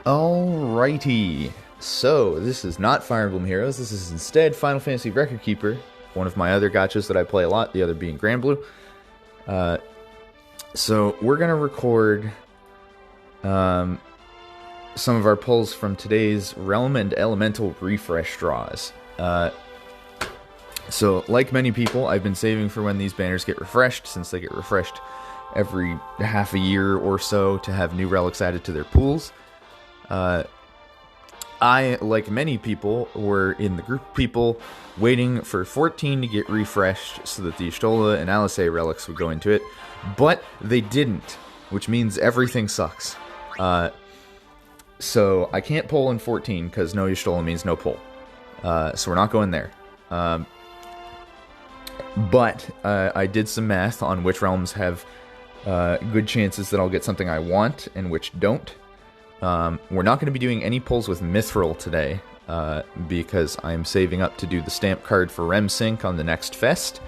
Alrighty, so this is not Fire Emblem Heroes, this is instead Final Fantasy Record Keeper, one of my other gachas that I play a lot, the other being Grand Blue. So we're going to record some of our pulls from today's Realm and Elemental refresh draws. So, like many people, I've been saving for when these banners get refreshed, since they get refreshed every half a year or so to have new relics added to their pools. I, like many people, were in the group of people waiting for 14 to get refreshed so that the Y'shtola and Alisei relics would go into it, but they didn't, which means everything sucks. So I can't pull in 14 because no Y'shtola means no pull. So we're not going there. But I did some math on which realms have good chances that I'll get something I want and which don't. We're not going to be doing any pulls with Mithril today, because I'm saving up to do the stamp card for Remsync on the next fest,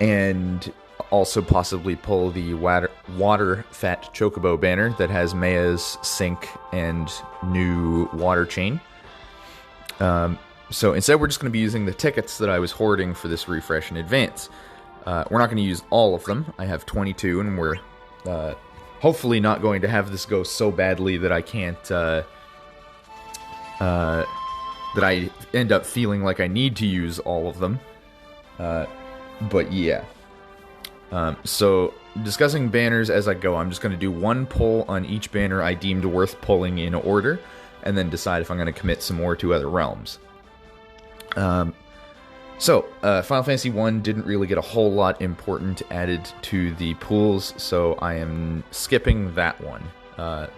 and also possibly pull the Water Fat Chocobo banner that has Maya's Sync and new Water Chain. So instead we're just going to be using the tickets that I was hoarding for this refresh in advance. We're not going to use all of them. I have 22, and we're hopefully not going to have this go so badly that I can't, that I end up feeling like I need to use all of them. But yeah. So, discussing banners as I go, I'm just going to do one pull on each banner I deemed worth pulling in order, and then decide if I'm going to commit some more to other realms. Final Fantasy 1 didn't really get a whole lot important added to the pools, so I am skipping that one.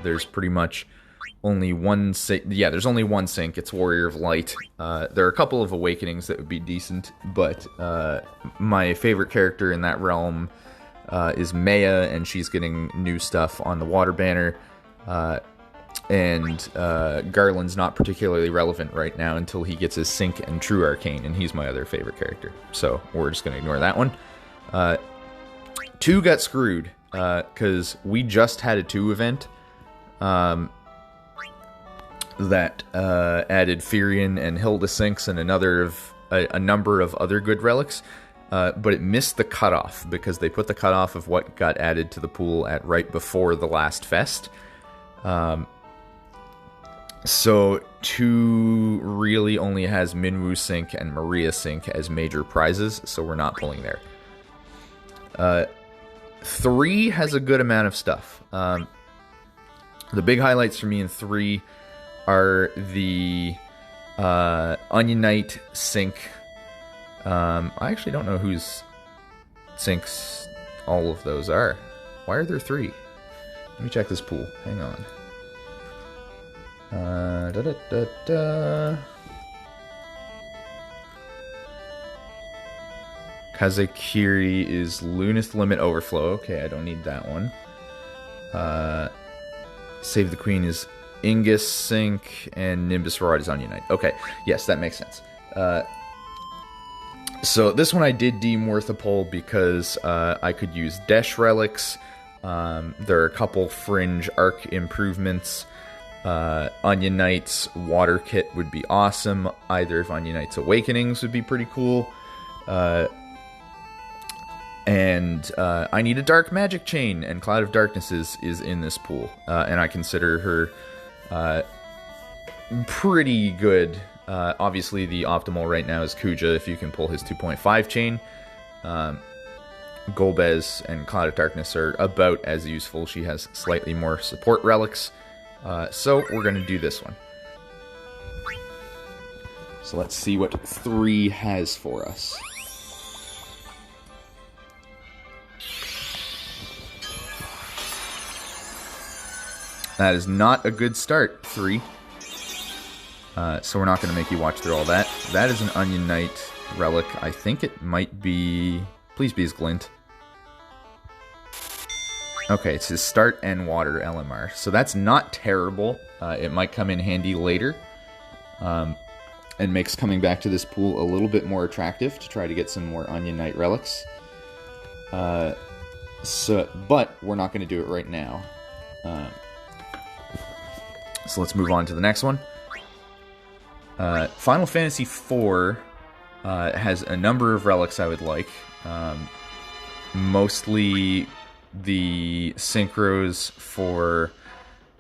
There's pretty much only one sync. Yeah, there's only one sync. It's Warrior of Light. There are a couple of awakenings that would be decent, but my favorite character in that realm is Maya, and she's getting new stuff on the Water Banner. And Garland's not particularly relevant right now until he gets his Sync and True Arcane, and he's my other favorite character. So we're just going to ignore that one. 2 got screwed, because we just had a 2 event that added Firion and Hilda Syncs and a number of other good relics, but it missed the cutoff, because they put the cutoff of what got added to the pool at right before the last fest. So 2 really only has Minwu Sync and Maria Sync as major prizes, so we're not pulling there. 3 has a good amount of stuff. The big highlights for me in 3 are the Onion Knight Sync. I actually don't know whose syncs all of those are. Why are there 3? Let me check this pool. Hang on. Kazekiri is Lunith Limit Overflow. Okay, I don't need that one. Save the Queen is Ingus Sync, and Nimbus Rod is Onion Knight. Okay, yes, that makes sense. So this one I did deem worth a pull because I could use Desh relics. There are a couple fringe arc improvements. Onion Knight's Water Kit would be awesome. Either of Onion Knight's Awakenings would be pretty cool. And I need a Dark Magic Chain, and Cloud of Darkness is in this pool. And I consider her pretty good. Obviously, the optimal right now is Kuja, if you can pull his 2.5 chain. Golbez and Cloud of Darkness are about as useful. She has slightly more support relics. So we're going to do this one. So let's see what 3 has for us. That is not a good start, 3. So we're not going to make you watch through all that. That is an Onion Knight relic. I think it might be... Please be his Glint. Okay, it's his start and water LMR. So that's not terrible. It might come in handy later. And makes coming back to this pool a little bit more attractive to try to get some more Onion Knight relics. But we're not going to do it right now. So let's move on to the next one. Final Fantasy IV has a number of relics I would like. Mostly the synchros for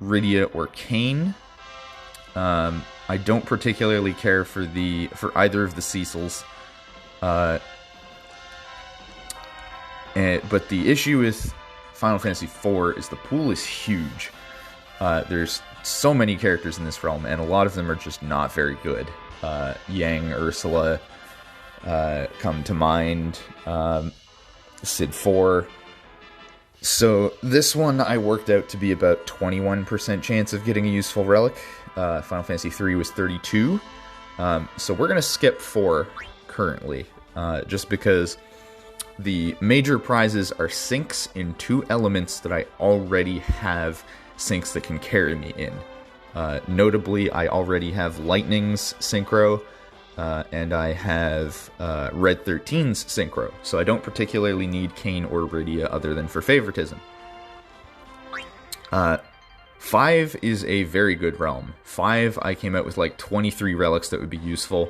Rydia or Kain. I don't particularly care for either of the Cecils. But the issue with Final Fantasy IV is the pool is huge. There's so many characters in this realm, and a lot of them are just not very good. Yang, Ursula come to mind. Cid 4. So this one I worked out to be about 21% chance of getting a useful relic. Final Fantasy III was 32. So we're going to skip 4 currently, just because the major prizes are syncs in 2 elements that I already have syncs that can carry me in. Notably, I already have Lightning's synchro, and I have Red 13's synchro, so I don't particularly need Kain or Rydia other than for favoritism. 5 is a very good realm. 5, I came out with like 23 relics that would be useful.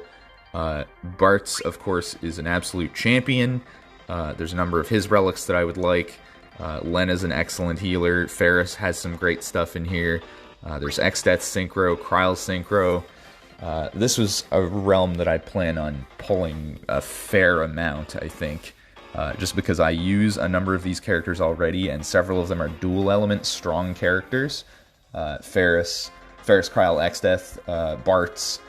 Bartz, of course, is an absolute champion. There's a number of his relics that I would like. Lena's an excellent healer. Ferris has some great stuff in here. There's Exdeath's synchro, Kryle's synchro. This was a realm that I plan on pulling a fair amount, I think. Just because I use a number of these characters already, and several of them are dual element strong characters. Ferris, Kryle, Exdeath, Bartz,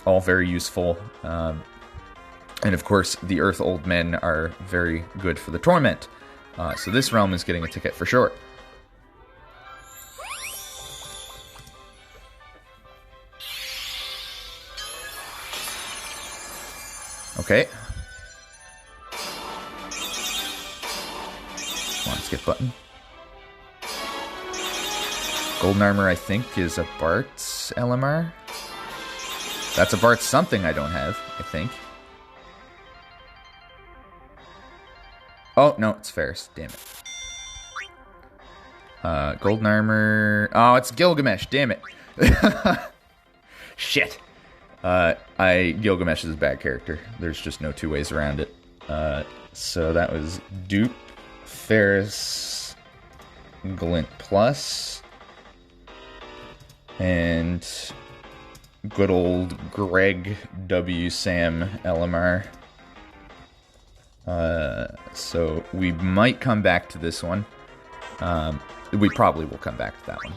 all very useful. And of course, the Earth Old Men are very good for the Torment. So this realm is getting a ticket for sure. Okay. Come on, skip button. Golden Armor, I think, is a Bart's LMR. That's a Bart's something I don't have, I think. Oh, no, it's Ferris. Damn it. Golden Armor... Oh, it's Gilgamesh. Damn it. Shit. Gilgamesh is a bad character. There's just no two ways around it. So that was Dupe, Ferris, Glint Plus, and good old Greg W. Sam LMR. So we might come back to this one. We probably will come back to that one,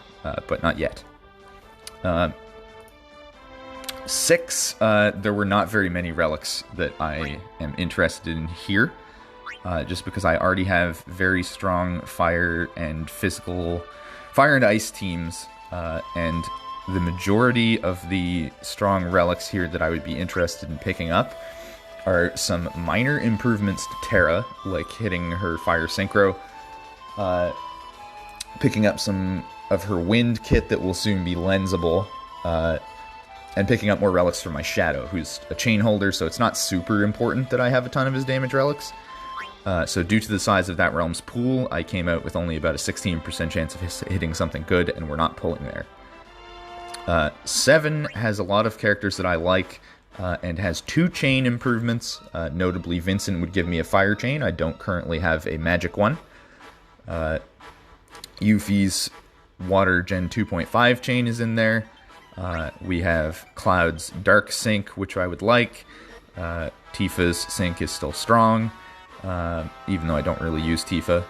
but not yet. 6, there were not very many relics that I am interested in here, just because I already have very strong fire and ice teams, and the majority of the strong relics here that I would be interested in picking up are some minor improvements to Terra, like hitting her fire synchro, picking up some of her wind kit that will soon be lensable, and picking up more relics from my Shadow, who's a chain holder, so it's not super important that I have a ton of his damage relics. So due to the size of that realm's pool, I came out with only about a 16% chance of hitting something good, and we're not pulling there. 7 has a lot of characters that I like, and has 2 chain improvements. Notably, Vincent would give me a fire chain. I don't currently have a magic one. Yuffie's Water Gen 2.5 chain is in there. We have Cloud's Dark Sync, which I would like. Tifa's Sync is still strong, even though I don't really use Tifa.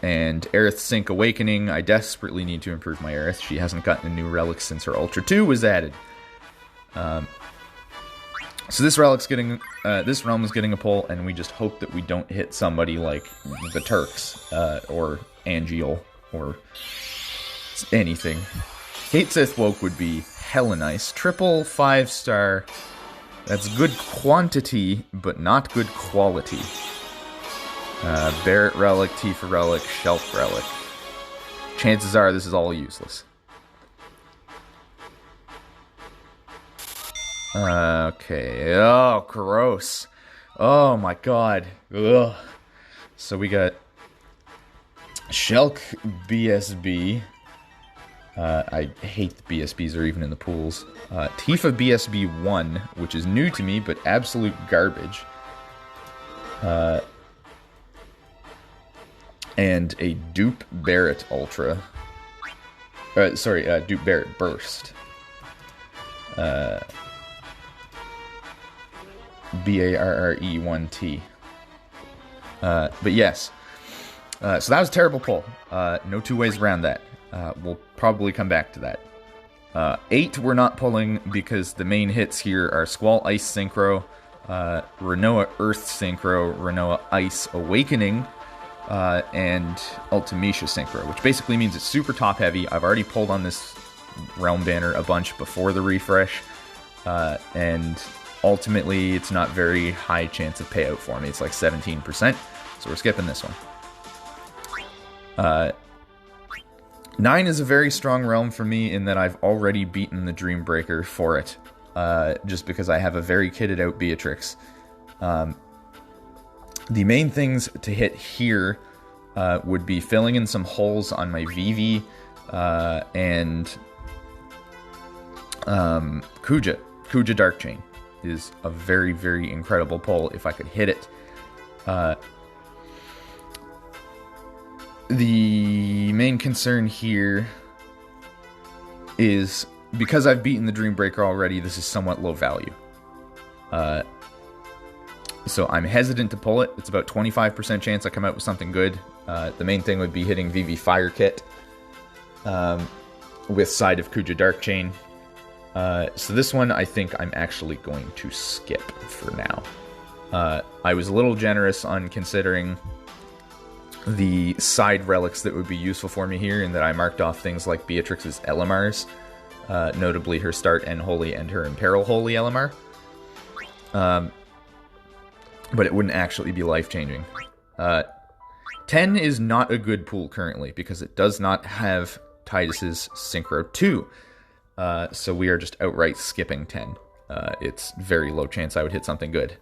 And Aerith's Sync Awakening, I desperately need to improve my Aerith. She hasn't gotten a new relic since her Ultra 2 was added. So this realm is getting a pull, and we just hope that we don't hit somebody like the Turks, or Angeal, or anything. Kate Sith Woke would be hella nice. Triple 5-star. That's good quantity, but not good quality. Barret Relic, Tifa Relic, Shelf Relic. Chances are this is all useless. Okay. Oh, gross. Oh my god. Ugh. So we got Shulk BSB, I hate the BSBs or even in the pools. Tifa BSB 1, which is new to me, but absolute garbage. And a Dupe Barrett Ultra. Dupe Barrett Burst. BARRE1T. But yes. So that was a terrible pull. No two ways around that. We'll probably come back to that. 8 we're not pulling because the main hits here are Squall Ice Synchro, Renoa Earth Synchro, Renoa Ice Awakening, and Ultimecia Synchro, which basically means it's super top heavy. I've already pulled on this realm banner a bunch before the refresh, and ultimately it's not very high chance of payout for me. It's like 17%, so we're skipping this one. 9 is a very strong realm for me in that I've already beaten the Dreambreaker for it, just because I have a very kitted out Beatrix. The main things to hit here would be filling in some holes on my Vivi and Kuja. Kuja Dark Chain is a very, very incredible pull if I could hit it. The main concern here is because I've beaten the Dreambreaker already, this is somewhat low value. So I'm hesitant to pull it. It's about 25% chance I come out with something good. The main thing would be hitting Vivi Fire Kit with side of Kuja Dark Chain. So this one I think I'm actually going to skip for now. I was a little generous on considering the side relics that would be useful for me here, in that I marked off things like Beatrix's LMRs, notably her Start End Holy and her Imperil Holy LMR. But it wouldn't actually be life-changing. 10 is not a good pool currently, because it does not have Tidus's Synchro 2. So we are just outright skipping 10. It's very low chance I would hit something good.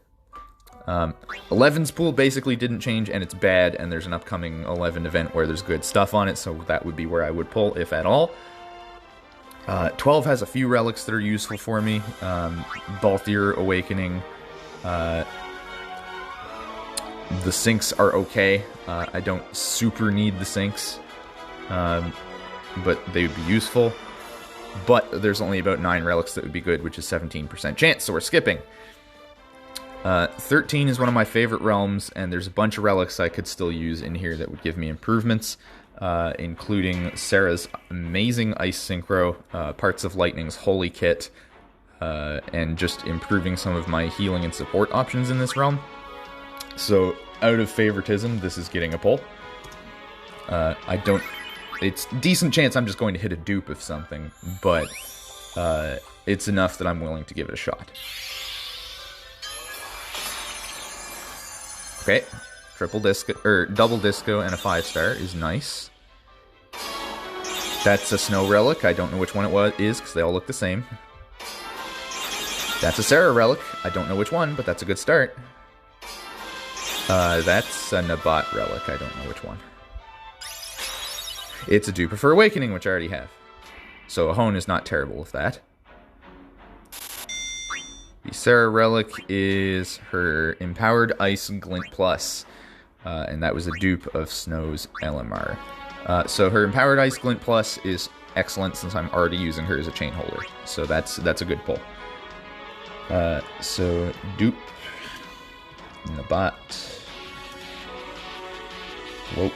11's pool basically didn't change, and it's bad, and there's an upcoming 11 event where there's good stuff on it, so that would be where I would pull, if at all. 12 has a few relics that are useful for me. Balthier Awakening. The sinks are okay. I don't super need the sinks, but they would be useful. But there's only about 9 relics that would be good, which is 17% chance, so we're skipping. 13 is one of my favorite realms, and there's a bunch of relics I could still use in here that would give me improvements, including Sarah's amazing Ice Synchro, parts of Lightning's Holy Kit, and just improving some of my healing and support options in this realm. So, out of favoritism, this is getting a pull. It's a decent chance I'm just going to hit a dupe of something, but it's enough that I'm willing to give it a shot. Okay, double disco and a 5-star is nice. That's a snow relic. I don't know which one it is because they all look the same. That's a Sarah relic. I don't know which one, but that's a good start. That's a Nabat relic. I don't know which one. It's a dupe for Awakening, which I already have. So a Hone is not terrible with that. The Sarah relic is her Empowered Ice Glint Plus, and that was a dupe of Snow's LMR. So her Empowered Ice Glint Plus is excellent since I'm already using her as a chain holder. So that's a good pull. So dupe, Nabat, Woke,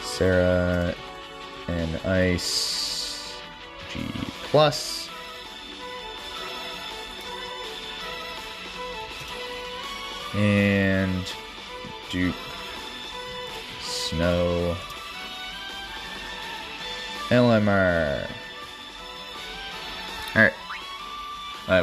Sarah, and Ice, G+, and dupe, Snow, LMR. Alright.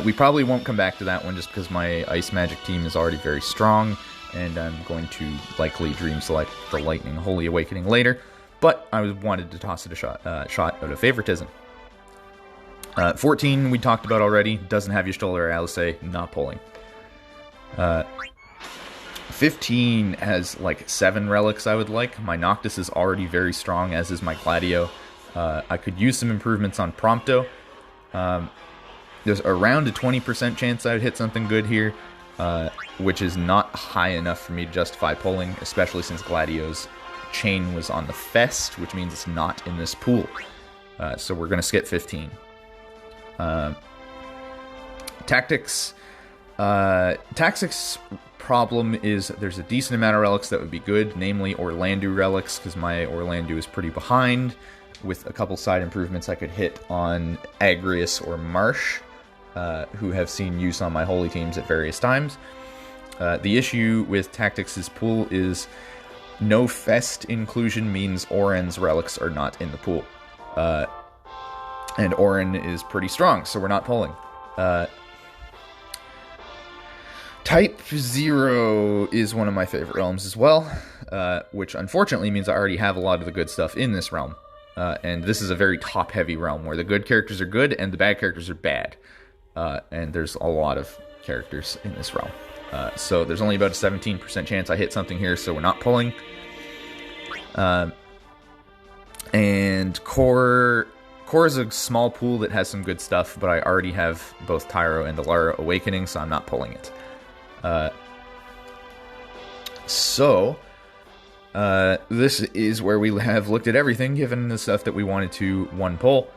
We probably won't come back to that one just because my Ice Magic team is already very strong, and I'm going to likely Dream Select the Lightning Holy Awakening later, but I wanted to toss it a shot out of favoritism. 14 we talked about already, doesn't have Y'shtola or Alisaie, not pulling. 15 has like 7 relics I would like. My Noctis is already very strong, as is my Gladio. I could use some improvements on Prompto. There's around a 20% chance I would hit something good here, which is not high enough for me to justify pulling, especially since Gladio's chain was on the Fest, which means it's not in this pool. So we're going to skip 15. Tactics. Tactics problem is there's a decent amount of relics that would be good, namely Orlandu relics, because my Orlandu is pretty behind. With a couple side improvements I could hit on Agrius or Marsh, who have seen use on my holy teams at various times. The issue with Tactics' pool is no Fest inclusion means Oren's relics are not in the pool. And Oren is pretty strong, so we're not pulling. Type 0 is one of my favorite realms as well, which unfortunately means I already have a lot of the good stuff in this realm. And this is a very top-heavy realm, where the good characters are good and the bad characters are bad. And there's a lot of characters in this realm. So there's only about a 17% chance I hit something here, so we're not pulling. And Core is a small pool that has some good stuff, but I already have both Tyro and Alara Awakening, so I'm not pulling it. This is where we have looked at everything, given the stuff that we wanted to one pull.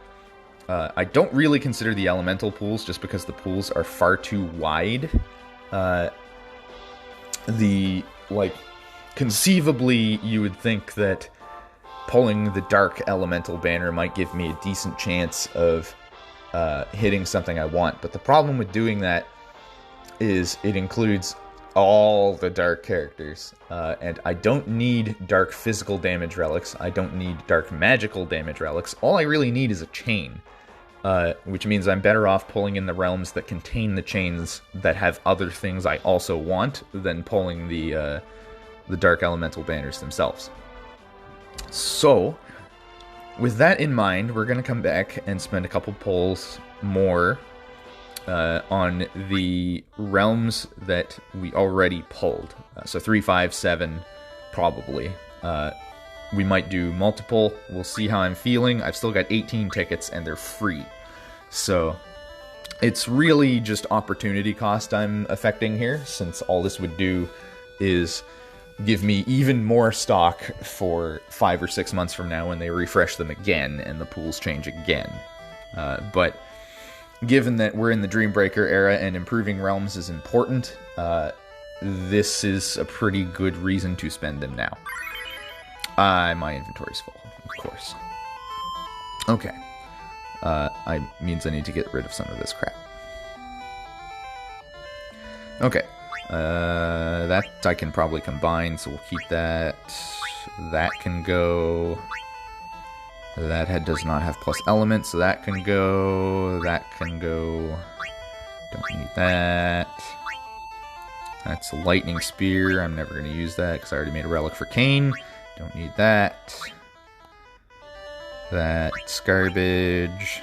I don't really consider the elemental pools, just because the pools are far too wide. Conceivably, you would think that pulling the Dark Elemental banner might give me a decent chance of hitting something I want, but the problem with doing that is it includes all the dark characters, and I don't need dark physical damage relics, I don't need dark magical damage relics, all I really need is a chain, which means I'm better off pulling in the realms that contain the chains that have other things I also want than pulling the dark elemental banners themselves. So, with that in mind, we're going to come back and spend a couple pulls more on the realms that we already pulled. So 3, 5, 7, probably. We might do multiple. We'll see how I'm feeling. I've still got 18 tickets, and they're free. So it's really just opportunity cost I'm affecting here, since all this would do is give me even more stock for 5 or 6 months from now when they refresh them again and the pools change again. But given that we're in the Dreambreaker era and improving realms is important, this is a pretty good reason to spend them now. My inventory's full, of course. Okay. Means I need to get rid of some of this crap. Okay. That I can probably combine, so we'll keep that. That can go. That head does not have plus element, so that can go. That can go. Don't need that. That's a lightning spear. I'm never going to use that because I already made a relic for Kane. Don't need that. That's garbage.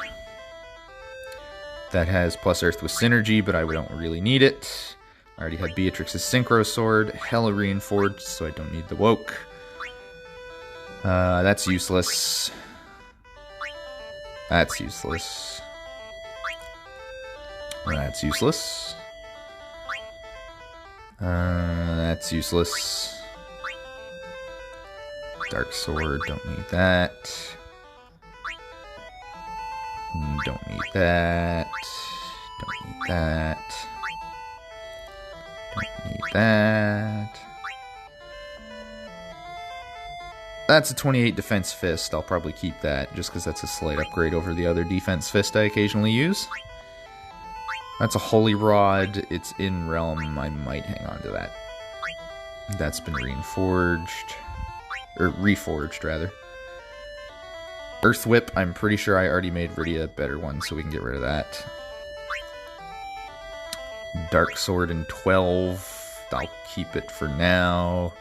That has plus earth with synergy, but I don't really need it. I already had Beatrix's Synchro Sword. Hella reinforced, so I don't need the Woke. That's useless. That's useless. That's useless. That's useless. Dark Sword, don't need that. Don't need that. Don't need that. Don't need that. That's a 28 defense fist. I'll probably keep that, just because that's a slight upgrade over the other defense fist I occasionally use. That's a holy rod. It's in realm. I might hang on to that. That's been reforged. Or reforged, rather. Earth Whip, I'm pretty sure I already made Rydia a better one, so we can get rid of that. Dark Sword in 12. I'll keep it for now.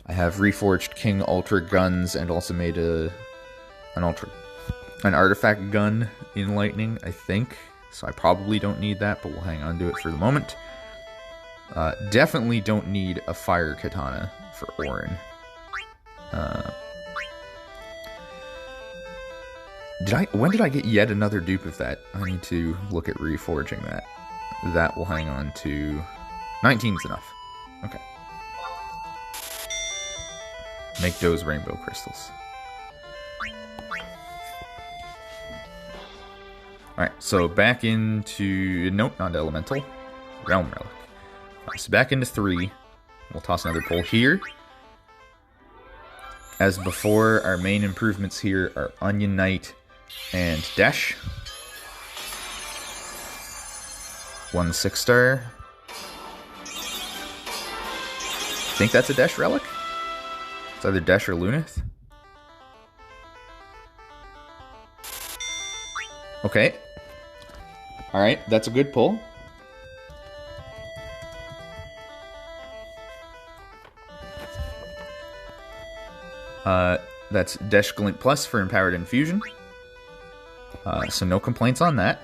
I have reforged King Ultra guns and also made an artifact gun in Lightning, I think. So I probably don't need that, but we'll hang on to it for the moment. Definitely don't need a fire katana for Orin. When did I get yet another dupe of that? I need to look at reforging that. That will hang on to... 19 is enough. Okay. Make those rainbow crystals. Alright, so back into... Nope, not elemental. Realm relic. Alright, so back into 3. We'll toss another pull here. As before, our main improvements here are Onion Knight and Dash. 1 6-star. I think that's a Dash relic. It's either Dash or Lunith. Okay. Alright, that's a good pull. That's Dash Glint Plus for Empowered Infusion. So no complaints on that.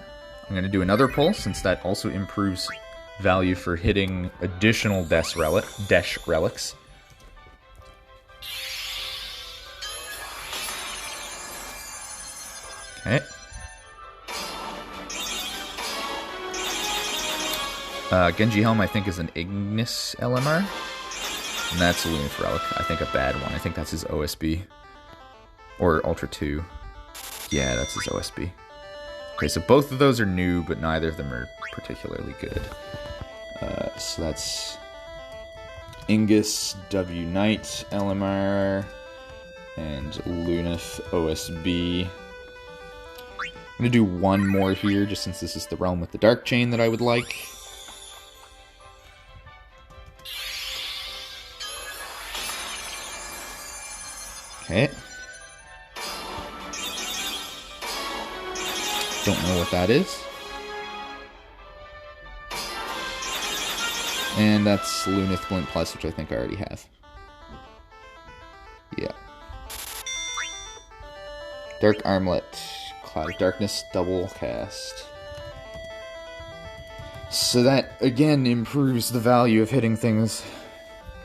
I'm going to do another pull, since that also improves value for hitting additional Dash relics. Okay. Genji Helm, I think, is an Ignis LMR. And that's a Lunith Relic. I think a bad one. I think that's his OSB. Or Ultra 2. Yeah, that's his OSB. Okay, so both of those are new, but neither of them are particularly good. So that's Ingus W Knight LMR and Lunith OSB. I'm going to do one more here, just since this is the realm with the Dark Chain that I would like. Okay. Don't know what that is. And that's Lunith Glint Plus, which I think I already have. Yeah. Dark Armlet. Cloud of Darkness, double cast. So that, again, improves the value of hitting things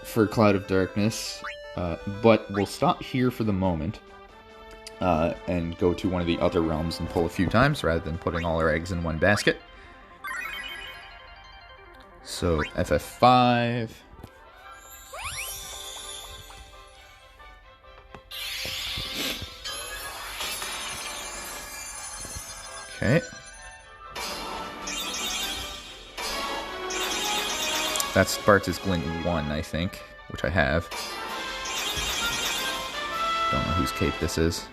for Cloud of Darkness. But we'll stop here for the moment. And go to one of the other realms and pull a few times, rather than putting all our eggs in one basket. So, FF5. Okay. That starts Glint 1, I think, which I have. Don't know whose cape this is.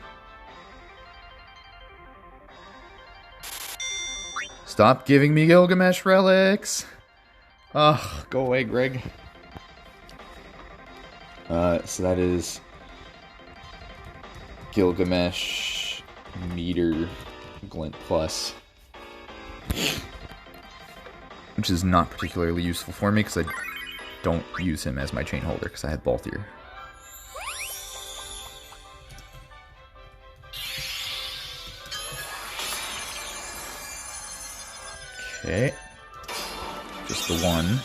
Stop giving me Gilgamesh relics! Ugh, go away, Greg. So that is Gilgamesh Meter Glint Plus. Which is not particularly useful for me, because I don't use him as my chain holder, because I have Balthier. Okay. Just the one.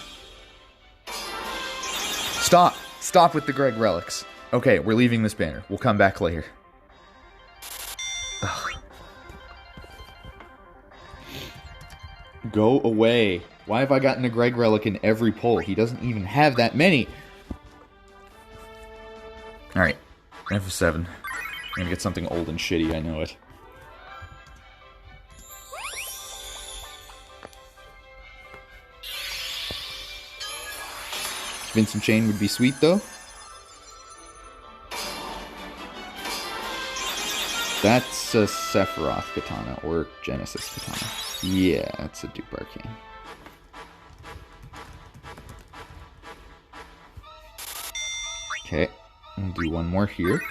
Stop! Stop with the Greg relics. Okay, we're leaving this banner. We'll come back later. Ugh. Go away. Why have I gotten a Greg relic in every pull? He doesn't even have that many. Alright. FF7. I'm gonna get something old and shitty, I know it. Vincent Chain would be sweet, though. That's a Sephiroth katana, or Genesis katana. Yeah, that's a dupe arcane. Okay, I'll do one more here.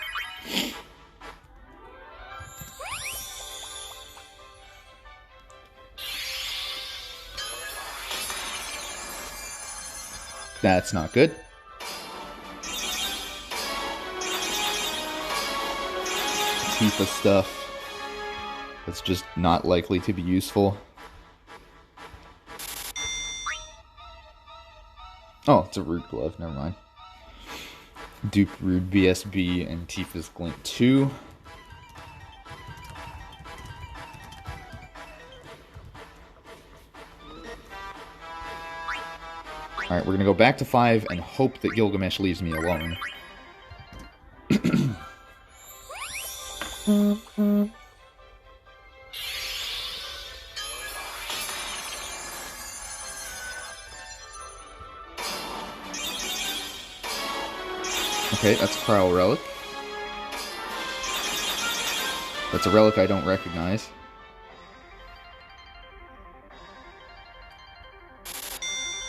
That's not good. Tifa stuff that's just not likely to be useful. Oh, it's a Rude Glove, never mind. Dupe Rude BSB and Tifa's Glint 2. Alright, we're gonna go back to 5 and hope that Gilgamesh leaves me alone. Okay, that's a Cryo Relic. That's a relic I don't recognize.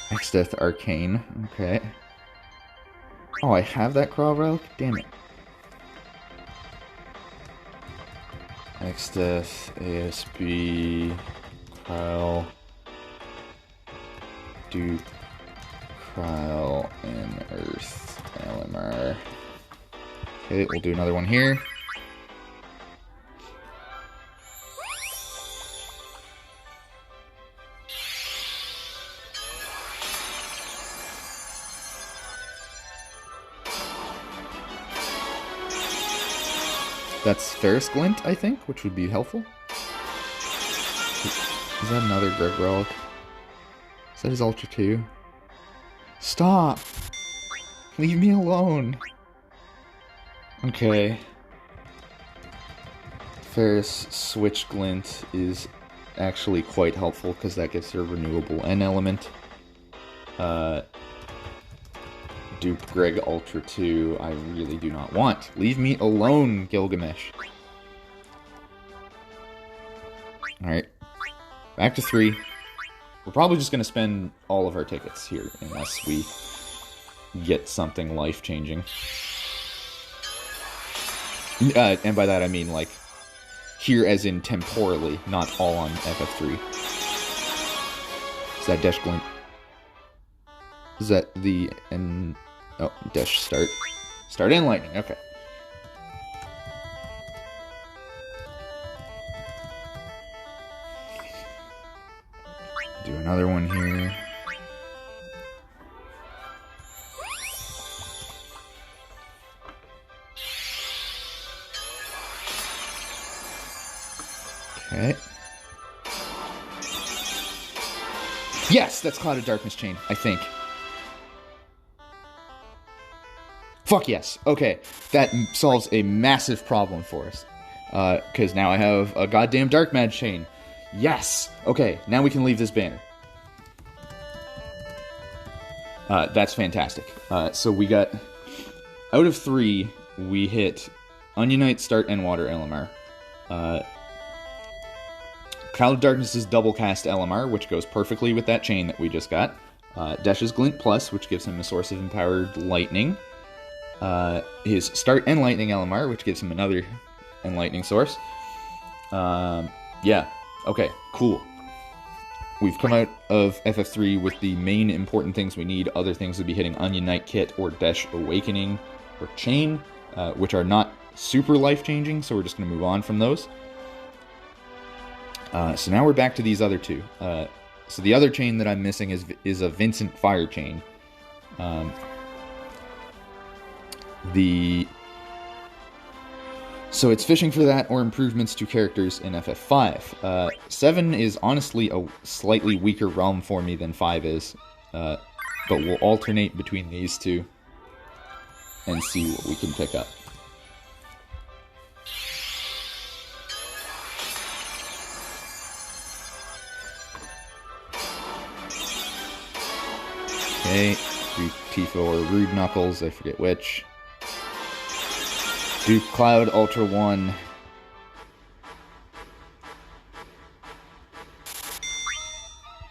Exdeath Arcane. Okay. Oh, I have that Cryo Relic? Damn it. Exdeath, ASB, Cryo, Dupe, Cryo, and Earth, LMR. Okay, we'll do another one here. That's Ferris Glint, I think, which would be helpful. Is that another Greg Relic? Is that his Ultra 2? Stop! Leave me alone! Okay. Ferris Switch Glint is actually quite helpful, because that gives her a renewable N element. Dupe Greg Ultra 2, I really do not want. Leave me alone, Gilgamesh. Alright. Back to 3. We're probably just going to spend all of our tickets here, unless we get something life-changing. And by that I mean, like, here as in temporally, not all on FF3. Is that Dash Glint? Is that the... Oh, dash start. Start in lightning, okay. Do another one here. Okay. Yes, that's Cloud of Darkness Chain, I think. Fuck yes. Okay, that solves a massive problem for us. Because now I have a goddamn Dark Mad Chain. Yes! Okay, now we can leave this banner. That's fantastic. So we got... Out of 3, we hit Onionite, Start, and Water LMR. Cloud of Darkness is double cast LMR, which goes perfectly with that chain that we just got. Dash's Glint Plus, which gives him a source of empowered lightning. His Start and Lightning LMR, which gives him another Enlightening source. Yeah. Okay, cool. We've come out of FF3 with the main important things we need. Other things would be hitting Onion Knight Kit or Dash Awakening or Chain, which are not super life-changing, so we're just going to move on from those. So now we're back to these other two. So the other chain that I'm missing is a Vincent Fire Chain. So it's fishing for that or improvements to characters in FF5. 7 is honestly a slightly weaker realm for me than 5 is. But we'll alternate between these two and see what we can pick up. Okay, do Tifa or Rude Knuckles, I forget which. Do Cloud Ultra 1.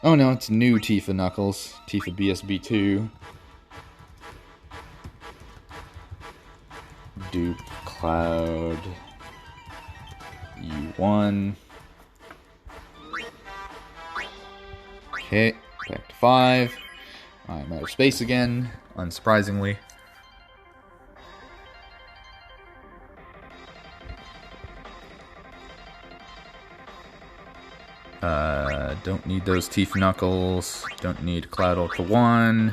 Oh no, it's new Tifa Knuckles. Tifa BSB 2. Dupe Cloud U1. Okay, back to 5. I'm out of space again, unsurprisingly. Don't need those Tifa Knuckles. Don't need Cloud Ultra 1.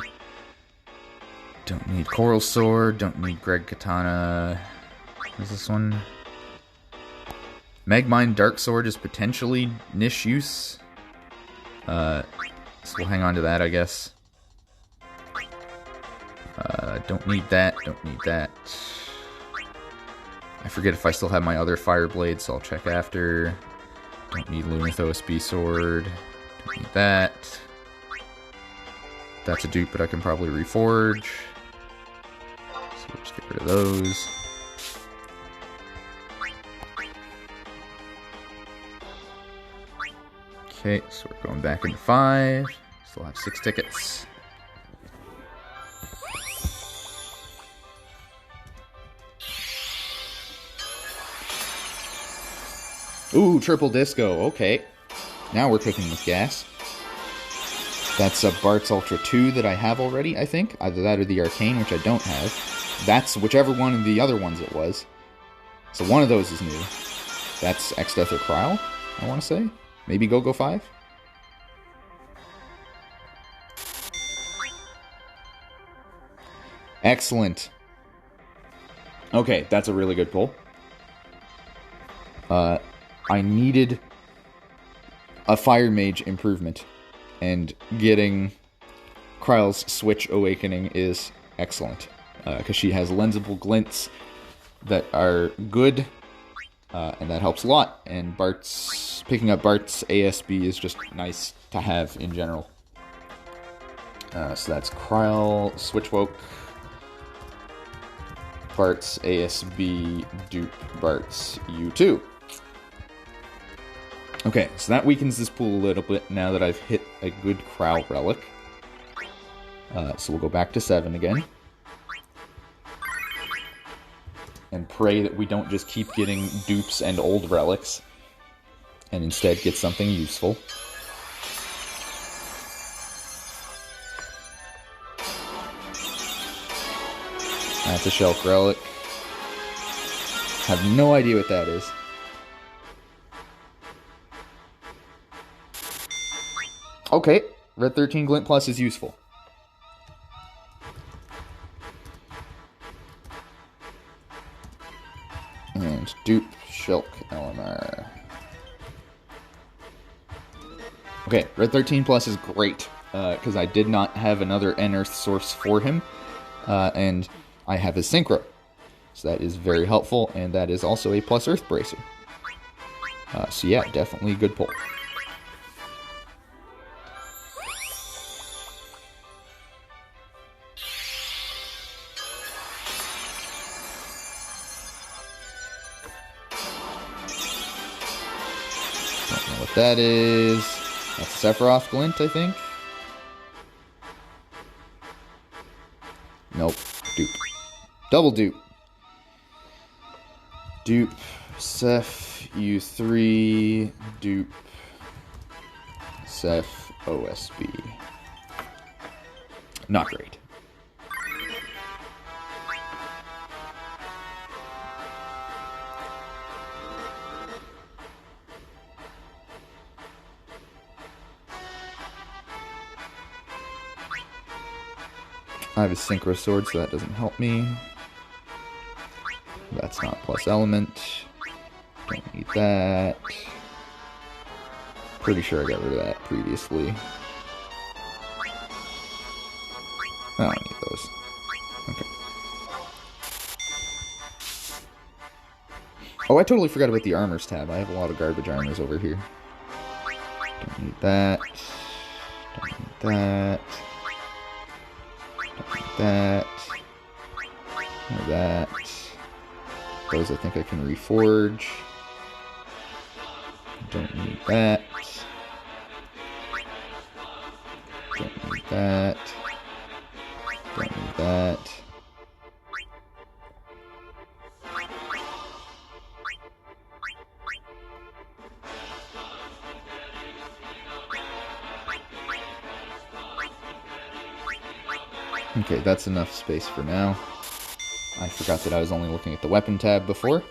Don't need Coral Sword, don't need Greg Katana. What's this one? Magmine Dark Sword is potentially niche use. So we'll hang on to that, I guess. Don't need that, don't need that. I forget if I still have my other Fire Blade, so I'll check after. Don't need Lunith OSB Sword. Don't need that. That's a dupe, but I can probably reforge. So we'll just get rid of those. Okay, so we're going back into 5. Still have 6 tickets. Ooh, triple disco. Okay. Now we're cooking with gas. That's a Bart's Ultra 2 that I have already, I think. Either that or the Arcane, which I don't have. That's whichever one of the other ones it was. So one of those is new. That's X-Death or Cryle, I want to say. Maybe Go-Go 5? Excellent. Okay, that's a really good pull. I needed a Fire Mage improvement, and getting Kryle's Switch Awakening is excellent, because she has lensable glints that are good, and that helps a lot, and picking up Bart's ASB is just nice to have in general. So that's Kryle, Switchwoke, Bart's ASB, dupe Bart's U2. Okay, so that weakens this pool a little bit now that I've hit a good Kryle relic. So we'll go back to 7 again. And pray that we don't just keep getting dupes and old relics, and instead get something useful. That's a Shelf relic. Have no idea what that is. Okay, Red 13 Glint Plus is useful. And dupe Shulk LMR. Okay, Red 13 Plus is great, because I did not have another N-Earth source for him, and I have his Synchro. So that is very helpful, and that is also a plus Earth Bracer. So yeah, definitely a good pull. Don't know what that is. That's Sephiroth Glint, I think. Nope. Dupe. Double dupe. Dupe. Seph U3. Dupe. Seph OSB. Not great. I have a Synchro Sword, so that doesn't help me. That's not plus element. Don't need that. Pretty sure I got rid of that previously. I don't need those. Okay. Oh, I totally forgot about the armors tab. I have a lot of garbage armors over here. Don't need that. Don't need that. That. Or that. Those I think I can reforge. Don't need that. Don't need that. Don't need that. Okay, that's enough space for now. I forgot that I was only looking at the weapon tab before.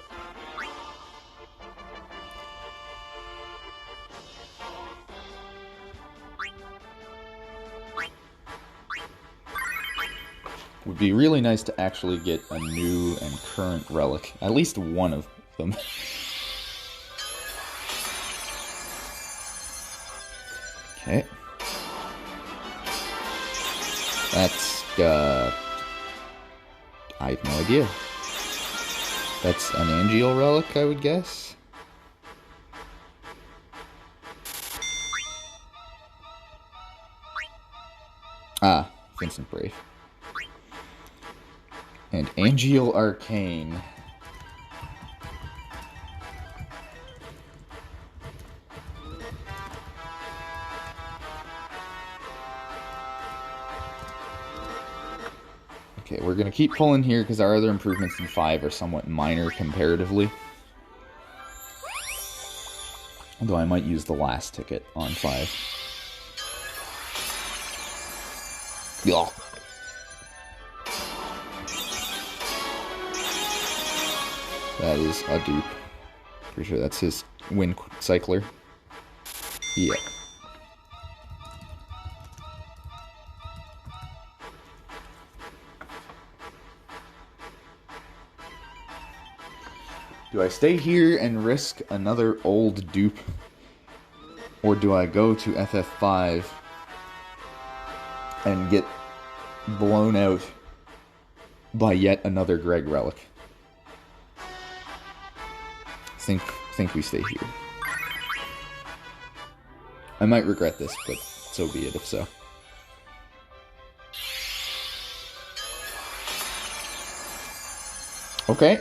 Would would be really nice to actually get a new and current relic. At least one of them. Okay. That's, I have no idea. That's an Angeal relic, I would guess. Ah, Vincent Brave. And Angeal Arcane. Okay, we're gonna keep pulling here because our other improvements in 5 are somewhat minor comparatively. Although I might use the last ticket on 5. Ugh. That is a dupe. Pretty sure that's his wind cycler. Yeah. Do I stay here and risk another old dupe? Or do I go to FF5 and get blown out by yet another Greg relic? Think we stay here. I might regret this, but so be it if so. Okay.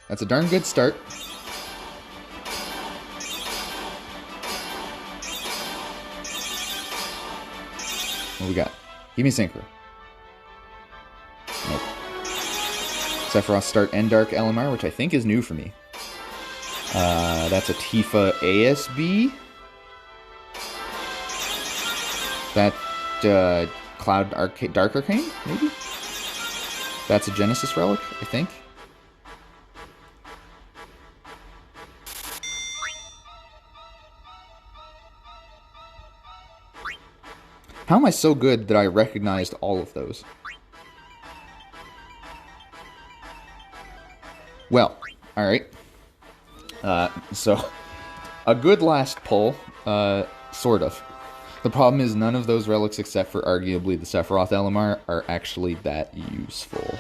That's a darn good start. What we got? Give me Synchro. Nope. Sephiroth start and Dark LMR, which I think is new for me. That's a Tifa ASB. That, Cloud Dark Arcane, maybe? That's a Genesis relic, I think. How am I so good that I recognized all of those? Well, alright. So, a good last pull, sort of. The problem is none of those relics, except for arguably the Sephiroth LMR, are actually that useful.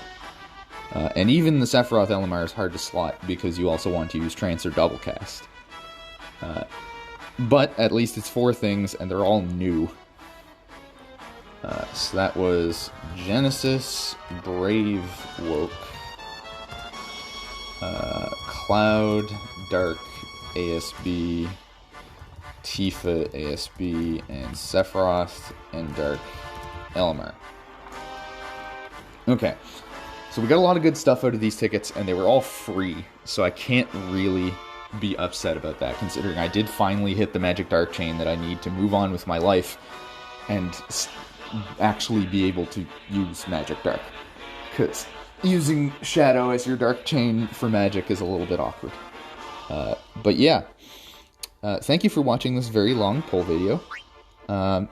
And even the Sephiroth LMR is hard to slot because you also want to use Trance or Double Cast. But at least it's 4 things, and they're all new. So that was Genesis, Brave Woke, Cloud, Dark, ASB, Tifa, ASB, and Sephiroth, and Dark, Elmer. Okay, so we got a lot of good stuff out of these tickets, and they were all free, so I can't really be upset about that, considering I did finally hit the Magic Dark Chain that I need to move on with my life, and actually be able to use Magic Dark. Because using Shadow as your Dark Chain for Magic is a little bit awkward. But yeah, thank you for watching this very long poll video. I'm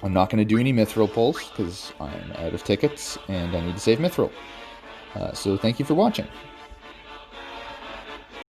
not going to do any Mithril polls, because I'm out of tickets, and I need to save Mithril. So thank you for watching.